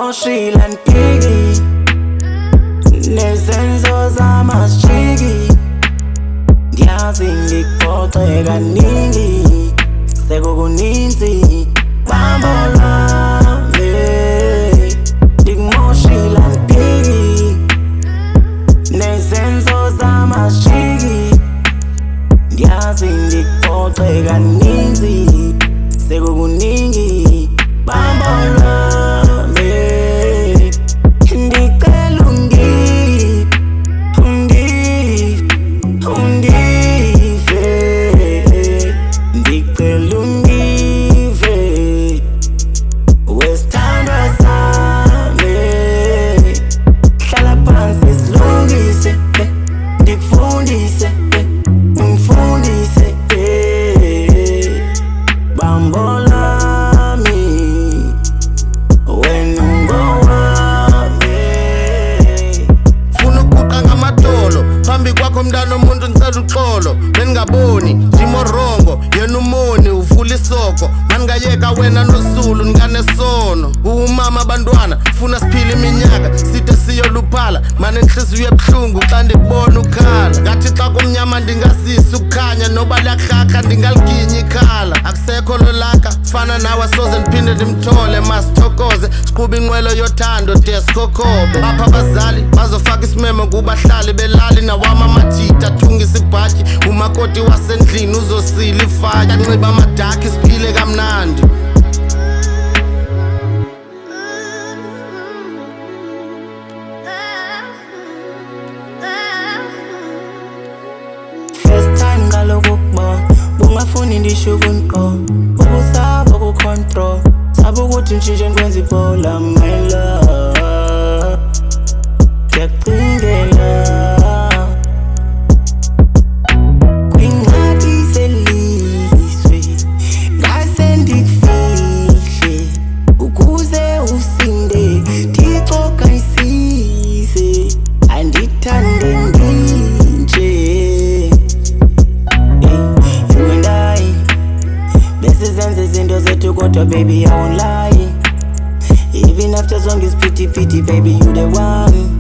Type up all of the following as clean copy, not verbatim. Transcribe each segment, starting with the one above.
Ngimoshile ntiki nezenzo zamashiki, ngiyazi ngikuphoxe kaningi, sekukuninzi bambo lami. Ngimoshile ntiki nezenzo zamashiki, ngiyazi ngikuphoxe kaninzi, sekukuningi bambo lami. Ndicela undive, ndicela undive, wesithandwa sami. Hlala phansi silungise, ndikufundise, ungifundise, bambo lami, wena ungowami. Funa ukuguqa ngamadolo phambi kwakho mntana omuntu ngicela uxolo. Beningaboni njimorongo yena umoni uvula isoko, maningayeka wena nosulu nikanesono. Umama abantwana funa siphile iminyaka side siyoluphala, mane inhliziyo ebuhlungu xa ndikubona ukhala. Ngathi xa kumnyama ndingasisi ukukhanya, noba liyakraka ndingaliginyi ikhala. Akusekho lolaka fana nawe soze ndiphinde ndimthole, masithokoze siqhuba inqwelo yothando de sikhokhobe. Apha abazali bazofaka isimemo kubahlali belali, nawama amajita athungisa ibhatyi, umakoti wasendlini uzosila ifaki, anxiba amadakhi siphile kamnandi. First time ngaloku ukubona, bungafuni ndisho kunqo, ubusaba kucontrol, saba ukuthi ntshintshe ngikwenza ibhola my love. Ngiyacingela kwingxaki selizwe, ngase ndikufihle ukuze usinde, Thixo kayisize, andithande nginje. You and I, besizenze izinto zethu kodwa baby I won't lie. Even after song is pity, baby you the one.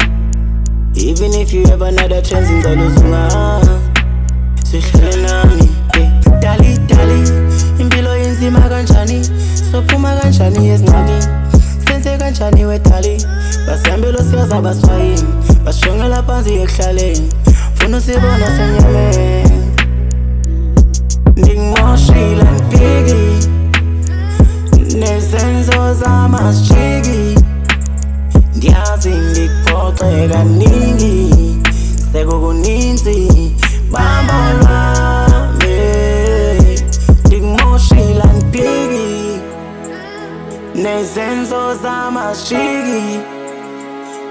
Even if you ever another chance ngicela uzunga, sihlale nami. Dali dali, impilo inzima kanjani, sophuma kanjani ezingxakini, senze kanjani wedali. Basihambela siyaza baswayini, basishongela phansi ekuhlaleni, funa usibona semnyameni. Ngimoshile ntiki nezenzo zamashiki, ngiyazi ngikuphoxe kaningi, sekukuninzi bambo lami. Ngimoshile ntiki nezenzo zamashiki,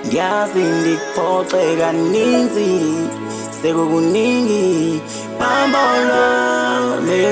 ngiyazi ngikuphoxe kaninzi, sekukuningi bambo lami.